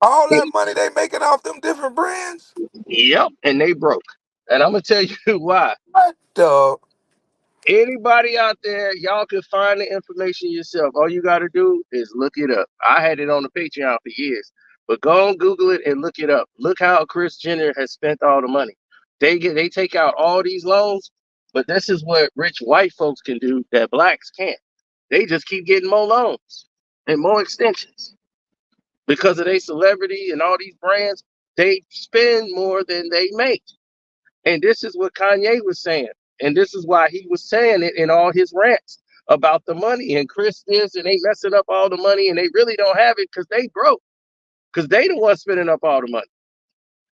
All that money they making off them different brands? Yep. And they broke. And I'm going to tell you why. What the? Anybody out there, y'all can find the information yourself. All you got to do is look it up. I had it on the Patreon for years, but go on Google it and look it up. Look how Chris Jenner has spent all the money. They take out all these loans, but this is what rich white folks can do that blacks can't. They just keep getting more loans. and more extensions because of their celebrity and all these brands. They spend more than they make. And this is what Kanye was saying. And this is why he was saying it in all his rants about the money and Chris this and they messing up all the money and they really don't have it because they broke. Because they the ones spending up all the money.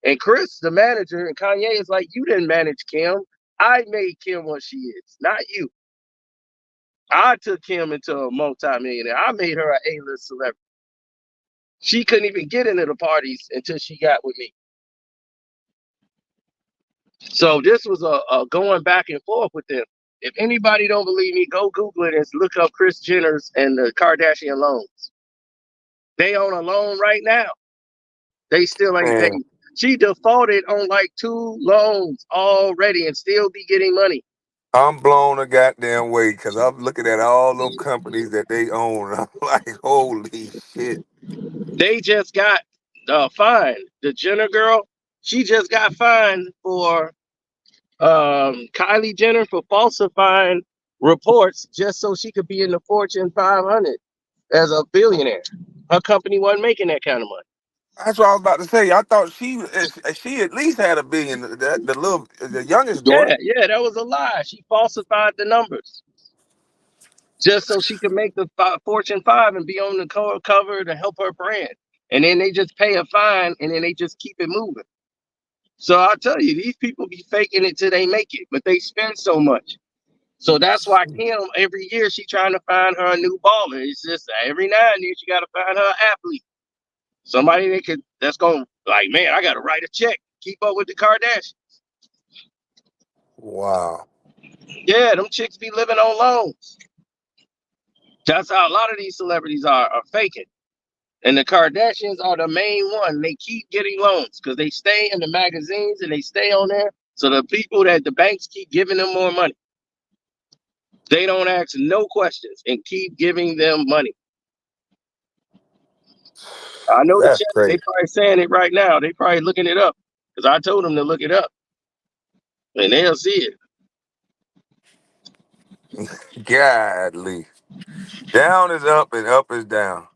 And Chris, the manager, and Kanye is like, you didn't manage Kim. I made Kim what she is, not you. I took Kim into a multi-millionaire. I made her an A-list celebrity. She couldn't even get into the parties until she got with me. So this was a going back and forth with them. If anybody don't believe me, go Google it and look up Kris Jenner's and the Kardashian loans. They own a loan right now. They still ain't paid. Man, She defaulted on like 2 loans already and still be getting money. I'm blown a goddamn way because I'm looking at all them companies that they own. I'm like, holy shit. They just got fined. The Jenner girl, she just got fined for Kylie Jenner for falsifying reports just so she could be in the Fortune 500 as a billionaire. Her company wasn't making that kind of money. That's what I was about to say. I thought she at least had a billion. The youngest daughter. Yeah, that was a lie. She falsified the numbers just so she could make the Fortune 5 and be on the cover to help her brand. And then they just pay a fine and then they just keep it moving. So I tell you, these people be faking it till they make it, but they spend so much. So that's why Kim, every year, she trying to find her a new baller. It's just every now and then she got to find her an athlete. Somebody that's going to, like, man, I got to write a check. Keep up with the Kardashians. Wow. Yeah, them chicks be living on loans. That's how a lot of these celebrities are faking. And the Kardashians are the main one. They keep getting loans because they stay in the magazines and they stay on there. So the people that the banks keep giving them more money. They don't ask no questions and keep giving them money. I know the That's chat. They crazy. probably saying it right now. They probably looking it up because I told them to look it up, and they'll see it. Godly. Down is up and up is down.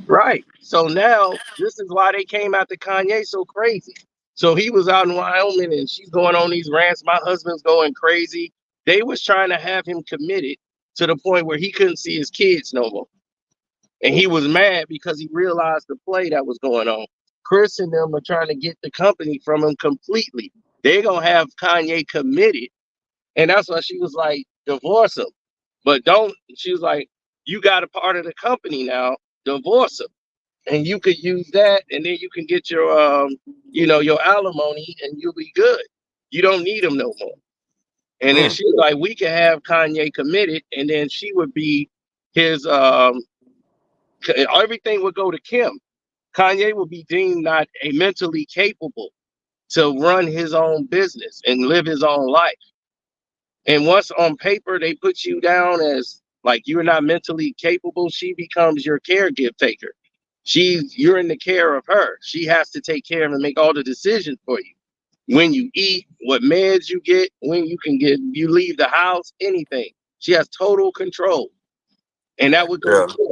Right. So now this is why they came after Kanye so crazy. So he was out in Wyoming, and she's going on these rants. My husband's going crazy. They was trying to have him committed to the point where he couldn't see his kids no more, and he was mad because he realized the play that was going on. Chris and them are trying to get the company from him completely. They're gonna have Kanye committed. And that's why she was like, divorce him. But don't, she was like, you got a part of the company now, divorce him. And you could use that and then you can get your your alimony and you'll be good. You don't need him no more. And then Mm. she was like, we can have Kanye committed, and then she would be his everything would go to Kim. Kanye would be deemed not a mentally capable to run his own business and live his own life. And once on paper they put you down as like you're not mentally capable, she becomes your caregiver taker. You're in the care of her. She has to take care of and make all the decisions for you. When you eat, what meds you get, when you leave the house, anything. She has total control. And that would go to Yeah. Kim.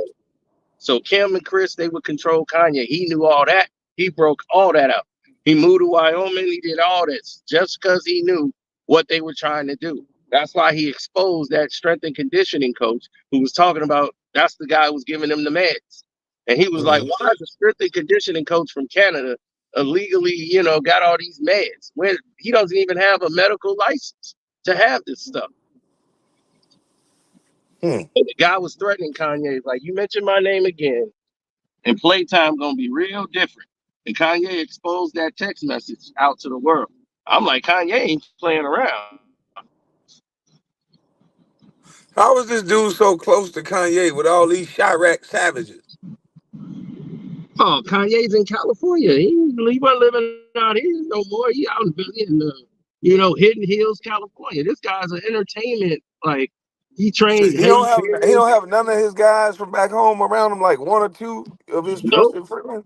So Kim and Chris, they would control Kanye. He knew all that. He broke all that out. He moved to Wyoming. He did all this just because he knew what they were trying to do. That's why he exposed that strength and conditioning coach who was talking about that's the guy who was giving him the meds. And he was like, Mhm. why is a strength and conditioning coach from Canada illegally, got all these meds when he doesn't even have a medical license to have this stuff? Hmm. And the guy was threatening Kanye, like, you mentioned my name again, and playtime gonna be real different. And Kanye exposed that text message out to the world. I'm like, Kanye ain't playing around. How is this dude so close to Kanye with all these Chirac savages? Oh, Kanye's in California. He wasn't living out here no more. He out Hidden Hills, California. This guy's an entertainment, like, he So trains he Halle don't have he Berry. don't have none of his guys from back home around him, like one or two of his Nope. trusted friends.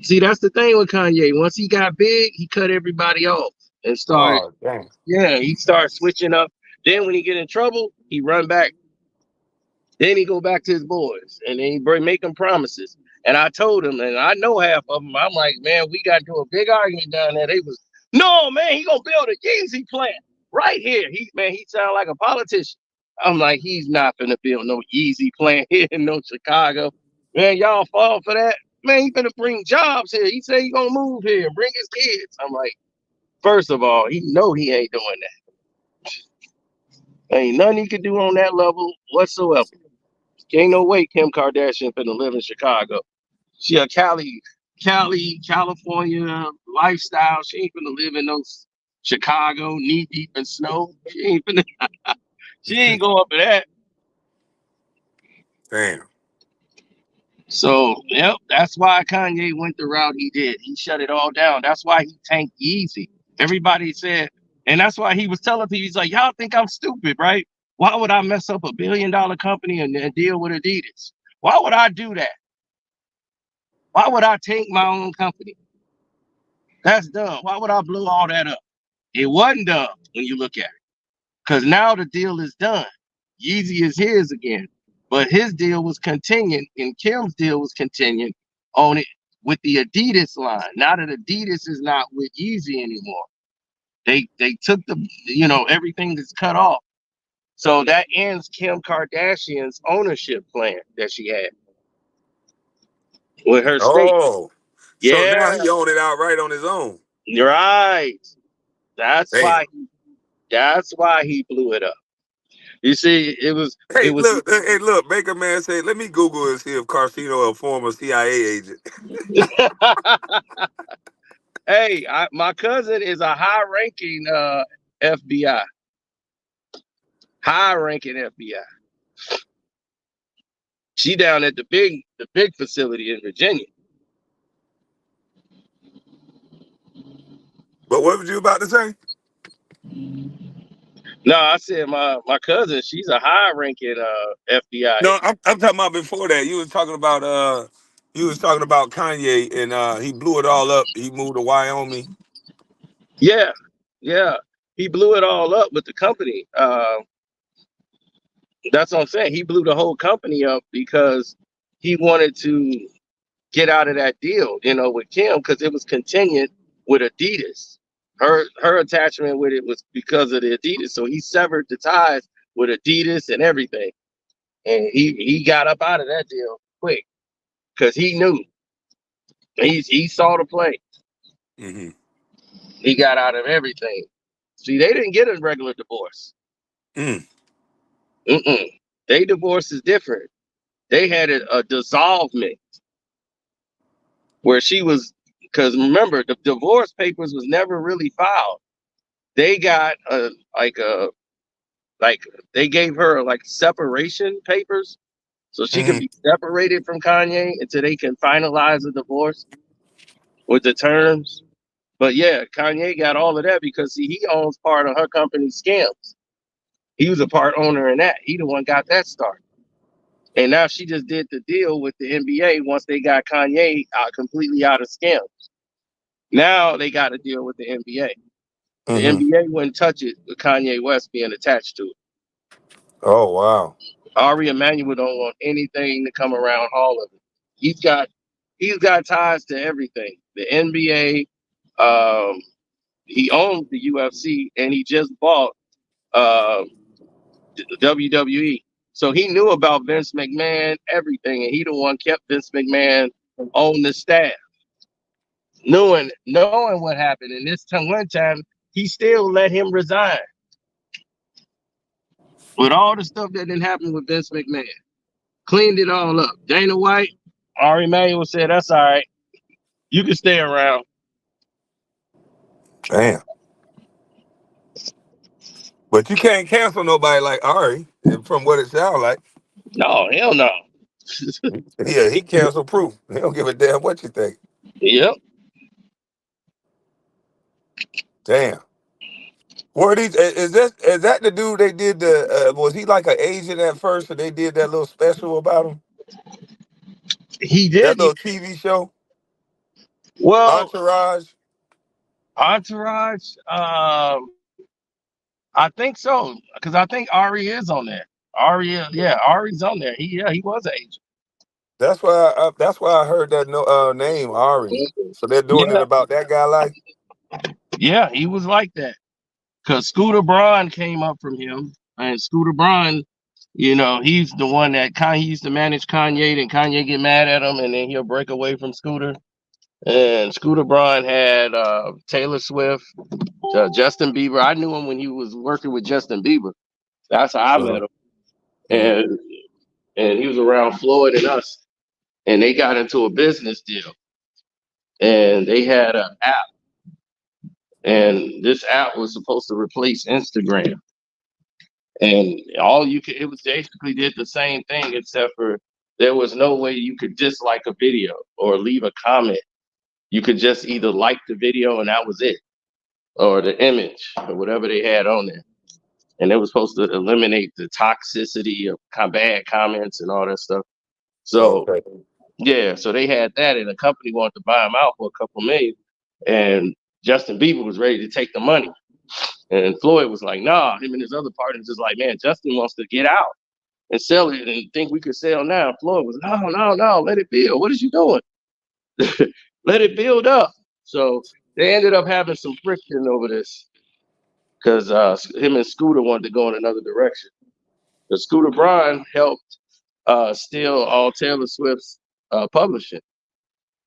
See, that's the thing with Kanye. Once he got big, he cut everybody off and started, Oh dang. yeah, he started switching up. Then when he get in trouble, he run back. Then he go back to his boys, and then he make them promises. And I told him, and I know half of them. I'm like, man, we got to a big argument down there. They was, no, man, he gonna build a Yeezy plant right here. He sound like a politician. I'm like, he's not gonna build no Yeezy plant here in no Chicago. Man, y'all fall for that. Man, he gonna bring jobs here. He said he gonna move here and bring his kids. I'm like, first of all, he know he ain't doing that. Ain't nothing he could do on that level whatsoever. Ain't no way Kim Kardashian finna live in Chicago. She a California lifestyle. She ain't finna live in no Chicago knee deep in snow. She ain't finna. She ain't go up for that. Damn. So, yep, that's why Kanye went the route he did. He shut it all down. That's why he tanked Yeezy. Everybody said, and that's why he was telling people, he's like, y'all think I'm stupid, right? Why would I mess up $1 billion company and deal with Adidas? Why would I do that? Why would I tank my own company? That's dumb. Why would I blow all that up? It wasn't dumb when you look at it. Because now the deal is done. Yeezy is his again. But his deal was contingent, and Kim's deal was contingent on it with the Adidas line. Now that Adidas is not with Yeezy anymore, they took everything that's cut off. So that ends Kim Kardashian's ownership plan that she had with her state. Oh, so now Yeah, he owned it outright on his own. you're right. That's Damn. why. That's why he blew it up. You see, it Hey, was. look, hey, look. Baker Man said, "Let me Google and see if Carcino a former CIA agent." Hey, my cousin is a high-ranking FBI, high-ranking FBI. She down at the big facility in Virginia. But what was you about to say? No, I said my cousin, she's a high-ranking FBI No, agent. I'm talking about before that. You was talking about Kanye and he blew it all up. He moved to Wyoming. Yeah, yeah. He blew it all up with the company. That's what I'm saying. He blew the whole company up because he wanted to get out of that deal, with Kim because it was contingent with Adidas. Her attachment with it was because of the Adidas. So he severed the ties with Adidas and everything. And he got up out of that deal quick because he knew. He saw the play. Hmm. He got out of everything. See, they didn't get a regular divorce. Mm. Mm-mm. They divorce is different. They had a dissolvement where she was, because remember the divorce papers was never really filed. They got like they gave her like separation papers so she could Hmm. be separated from Kanye until they can finalize the divorce with the terms. But yeah, Kanye got all of that because see, he owns part of her company's scams. He was a part owner in that. He the one got that started. And now she just did the deal with the NBA once they got Kanye completely out of scams. Now they got to deal with the NBA. The Hmm. NBA wouldn't touch it with Kanye West being attached to it. Oh wow. Ari Emanuel don't want anything to come around all of it. He's got he's got ties to everything. The NBA, he owns the UFC, and he just bought uh, the WWE. So he knew about Vince McMahon, everything, and he the one kept Vince McMahon on the staff, knowing what happened. And this time, one time, he still let him resign with all the stuff that didn't happen with Vince McMahon. Cleaned it all up. Dana White, Ari Emanuel said, "That's all right. You can stay around." Damn. But you can't cancel nobody like Ari, and from what it sounds like. No, hell no. Yeah, he cancel proof. He don't give a damn what you think. Yep. Damn. Were these? Is that the dude they did the? Was he like an agent at first, and they did that little special about him? He That did. little TV show, Well, Entourage. Entourage. I think so because I think Ari is on there. Ari, yeah, Ari's on there. He was an agent. That's why I heard that no name Ari. So they're doing it Yeah, about that guy life. yeah, he was like that. Cause Scooter Braun came up from him, and Scooter Braun, he's the one that he used to manage Kanye, and Kanye get mad at him, and then he'll break away from Scooter. And Scooter Braun had Taylor Swift, Justin Bieber. I knew him when he was working with Justin Bieber. That's how I Uh-huh. met him, Mm. and he was around Floyd and us, and they got into a business deal, and they had an app, and this app was supposed to replace Instagram. And all you could, it was basically did the same thing, except for there was no way you could dislike a video or leave a comment. You could just either like the video and that was it, or the image or whatever they had on there. And it was supposed to eliminate the toxicity of bad comments and all that stuff. So Okay. yeah, so they had that, and the company wanted to buy them out for a couple million, and Justin Bieber was ready to take the money. And Floyd was like, nah, him and his other partners is like, man, Justin wants to get out and sell it and think we could sell now. Floyd was, no, no, no, let it build. What is you doing? Let it build up. So they ended up having some friction over this because him and Scooter wanted to go in another direction. But Scooter Braun helped steal all Taylor Swift's publishing.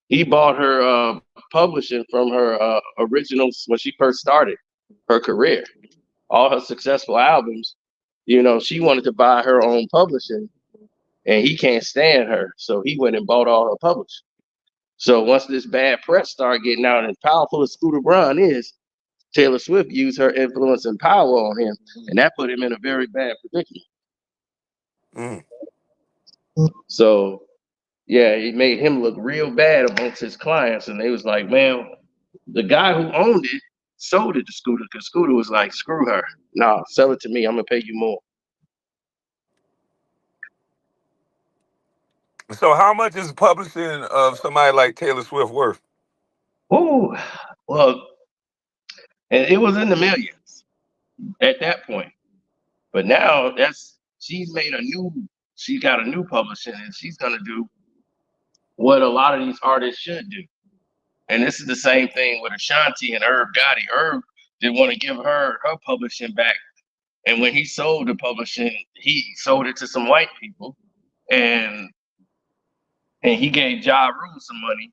He bought her publishing from her originals when she first started her career. All her successful albums, she wanted to buy her own publishing, and he can't stand her, so he went and bought all her publishing. So once this bad press started getting out, and as powerful as Scooter Braun is, Taylor Swift used her influence and power on him, and that put him in a very bad predicament. Mm. So yeah, it made him look real bad amongst his clients, and they was like, man, the guy who owned it sold it to Scooter because Scooter was like, screw her, nah, sell it to me, I'm gonna pay you more. So how much is publishing of somebody like Taylor Swift worth? Oh, well, and it was in the millions at that point. But now she's got a new publishing, and she's gonna do what a lot of these artists should do. And this is the same thing with Ashanti and Irv Gotti. Irv didn't want to give her publishing back. And when he sold the publishing, he sold it to some white people, and he gave Ja Rule some money,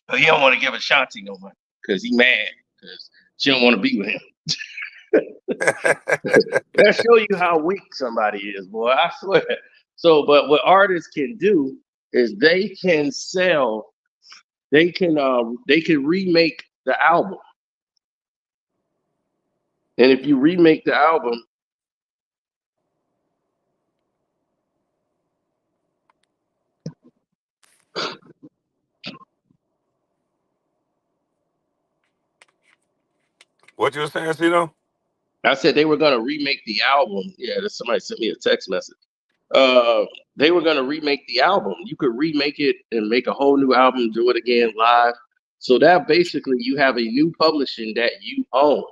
but he don't want to give Ashanti no money because he mad because she don't want to be with him. That show you how weak somebody is, boy. I swear. So, but what artists can do is they can sell. They can remake the album, and if you remake the album, What you were saying, Cito? I said they were gonna remake the album. Yeah, somebody sent me a text message. Uh, they were gonna remake the album. You could remake it and make a whole new album, do it again live. So that basically you have a new publishing that you own.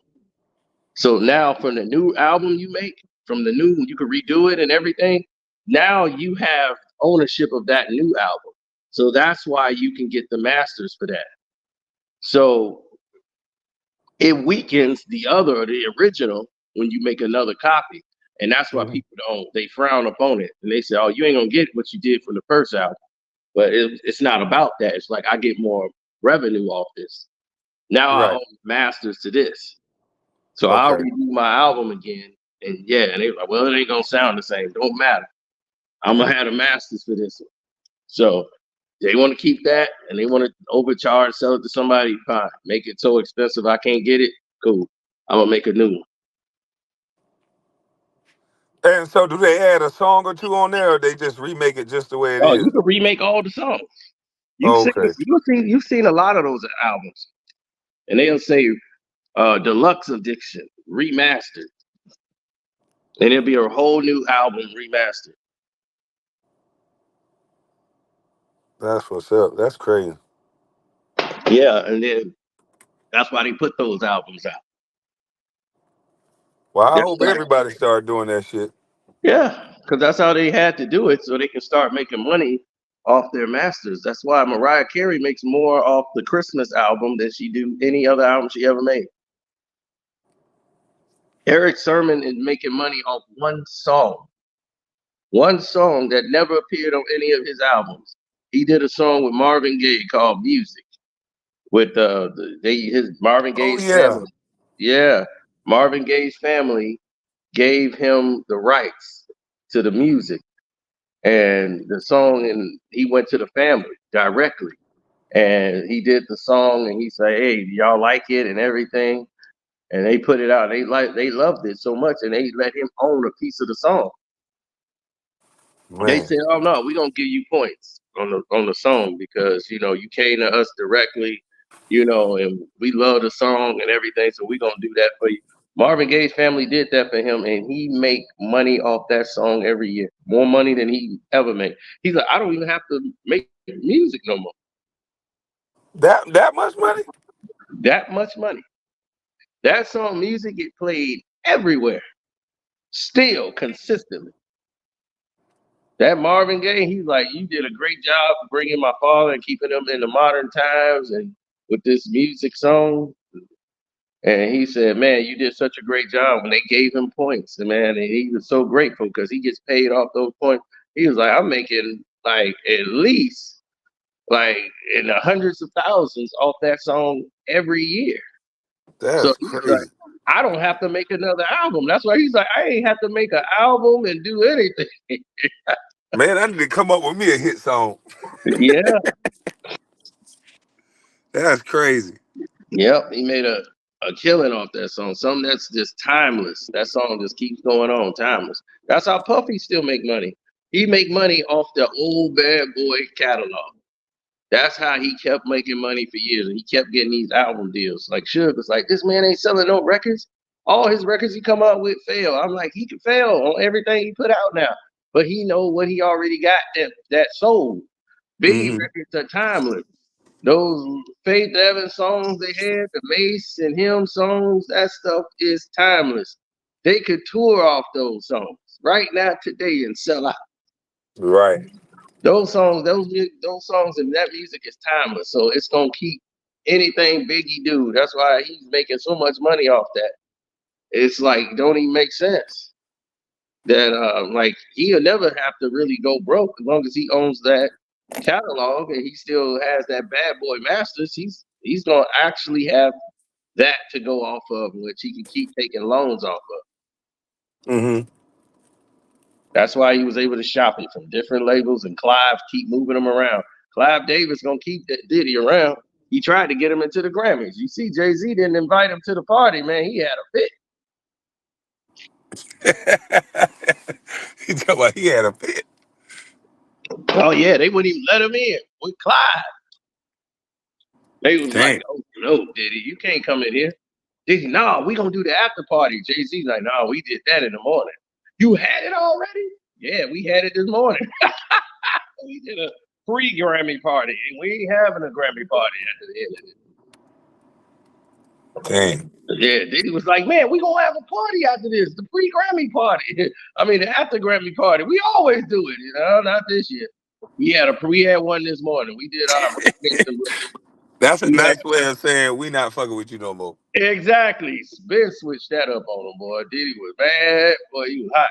So now from the new album you make, from the new, you can redo it and everything. Now you have ownership of that new album. So that's why you can get the masters for that. So it weakens the original when you make another copy. And that's why Hmm. people they frown upon it. And they say, oh, you ain't gonna get what you did from the first album. But it's not about that. It's like I get more revenue off this. Now I Right. own masters to this. So I'll Okay. redo my album again. And yeah, and they were like, well, it ain't gonna sound the same. Don't matter. I'm gonna have the masters for this one. So they want to keep that and they want to overcharge, sell it to somebody, fine. Make it so expensive I can't get it. Cool. I'm gonna make a new one. And so do they add a song or two on there, or they just remake it just the way it Oh, is? you can remake all the songs. Okay. You've seen a lot of those albums. And they'll say deluxe addiction, remastered. And it'll be a whole new album remastered. That's what's up. That's crazy. Yeah, and then that's why they put those albums out. Well, I That's hope why, everybody start doing that shit. yeah. because that's how they had to do it so they can start making money off their masters. That's why Mariah Carey makes more off the Christmas album than she do any other album she ever made. Eric Sermon is making money off one song that never appeared on any of his albums. He did a song with Marvin Gaye called "Music" with his Marvin Oh Gaye's yeah, family. Yeah, Marvin Gaye's family gave him the rights to the music and the song, and he went to the family directly and he did the song and he said, "Hey, do y'all like it?" and everything. And they put it out. They loved it so much, and they let him own a piece of the song. They man. said, "Oh no, we're gonna give you points on the song because you came to us directly, and we love the song and everything, so we're gonna do that for you." Marvin Gaye's family did that for him, and he make money off that song every year, more money than he ever made. He's like, "I don't even have to make music no more." That much money? That much money. That song music get played everywhere, still consistently. That Marvin Gaye, he's like, "You did a great job bringing my father and keeping him in the modern times and with this music song." And he said, "Man, you did such a great job." When they gave him points, and man, and he was so grateful because he gets paid off those points. He was like, "I'm making like at least like in the hundreds of thousands off that song every year." So That's he's like, crazy. "I don't have to make another album." That's why he's like, "I ain't have to make an album and do anything." Man, I need to come up with me a hit song. Yeah. That's crazy. Yep, he made a killing off that song. Something that's just timeless. That song just keeps going on, timeless. That's how Puffy still make money. He make money off the old Bad Boy catalog. That's how he kept making money for years, and he kept getting these album deals. Like Suge was like, "This man ain't selling no records. All his records he come out with fail." I'm like, he can fail on everything he put out now, but he know what he already got that sold. Biggie Hmm. records are timeless. Those Faith Evans songs they had, the Mace and him songs, that stuff is timeless. They could tour off those songs right now today and sell out. Right. Those songs, those songs and that music is timeless. So it's gonna keep anything Biggie do. That's why he's making so much money off that. It's like don't even make sense. That like he'll never have to really go broke as long as he owns that catalog and he still has that Bad Boy Masters. He's gonna actually have that to go off of, which he can keep taking loans off of. Hmm. That's why he was able to shop it from different labels, and Clive keep moving him around. Clive Davis gonna keep that Diddy around. He tried to get him into the Grammys. You see, Jay-Z didn't invite him to the party, man. He had a fit. He talking about he had a fit. Oh yeah, they wouldn't even let him in with Clive. They was like, Damn. "Oh no, Diddy, you can't come in here." Diddy, "No, we gonna do the after party." Jay-Z's like, "No, we did that in the morning." "You had it already?" "Yeah, we had it this morning." We did a pre-Grammy party, and we ain't having a Grammy party at the end of it. Damn. Yeah, Diddy was like, "Man, we gonna have a party after this, the pre-Grammy party." I mean, the after Grammy party. We always do it, not this year. We had one this morning. We did our That's a we had nice way of saying we not fucking with you no more. exactly. Ben switched that up on him, boy. Diddy was mad, boy. He was hot.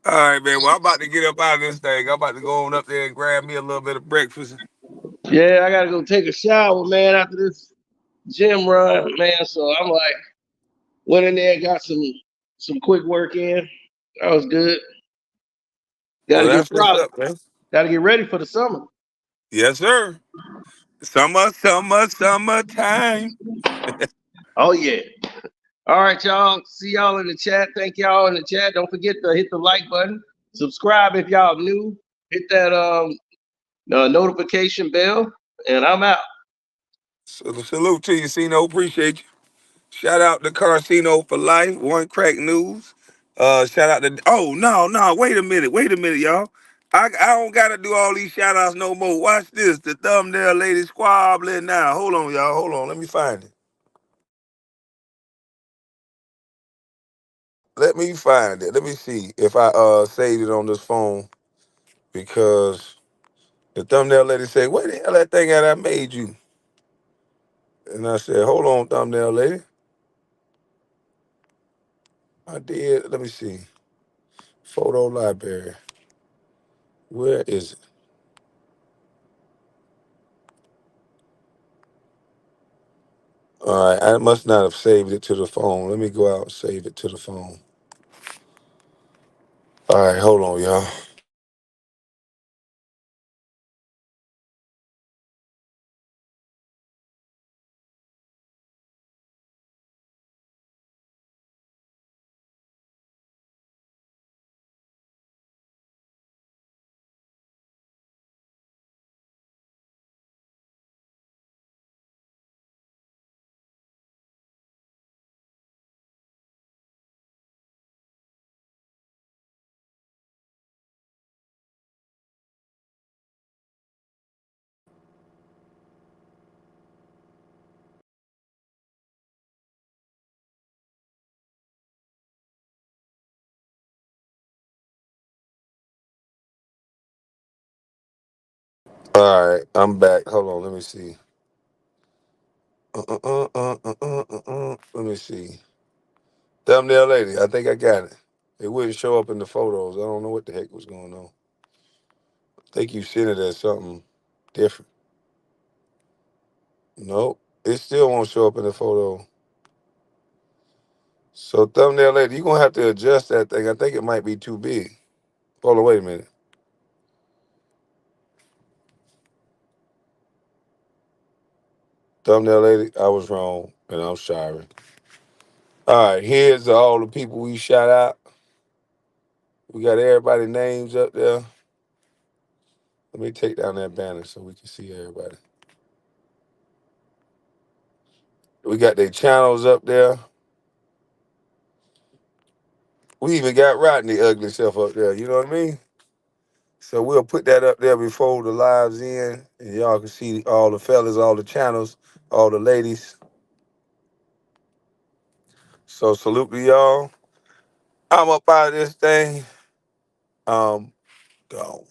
All right, man. Well, I'm about to get up out of this thing. I'm about to go on up there and grab me a little bit of breakfast. Yeah, I gotta go take a shower, man, after this gym run, man. So I'm like, went in there, got some quick work in. That was good. Well, Gotta get that's what's up, man. gotta get ready for the summer. Yes, sir. Summer, summer, summertime. Oh yeah. All right, y'all. See y'all in the chat. Thank y'all in the chat. Don't forget to hit the like button. Subscribe if y'all new. Hit that notification bell. And I'm out. So, salute to you, Cino. Appreciate you. Shout out to Carcino for life. One crack news. Shout out to. Oh no, no. Wait a minute, y'all. I don't gotta do all these shout outs no more. Watch this. The thumbnail lady squabbling now. Hold on, y'all. Hold on. Let me find it. Let me find it. Let me see if I saved it on this phone because the thumbnail lady said, "Where the hell that thing at I made you?" And I said, "Hold on, thumbnail lady. I did. Let me see. Photo library. Where is it? All right, I must not have saved it to the phone. Let me go out and save it to the phone. All right, hold on, y'all. All right, I'm back. Hold on, let me see. Let me see. Thumbnail lady, I think I got it. It wouldn't show up in the photos. I don't know what the heck was going on. I think you sent it as something different. Nope, it still won't show up in the photo. So thumbnail lady, you're gonna have to adjust that thing. I think it might be too big. Hold on, wait a minute. Thumbnail lady, I was wrong, and I'm sorry. All right, here's all the people we shout out. We got everybody's names up there. Let me take down that banner so we can see everybody. We got their channels up there. We even got Rodney ugly self up there. You know what I mean? So we'll put that up there before the lives in, and y'all can see all the fellas, all the channels, all the ladies. So salute to y'all. I'm up out of this thing. Um, gone.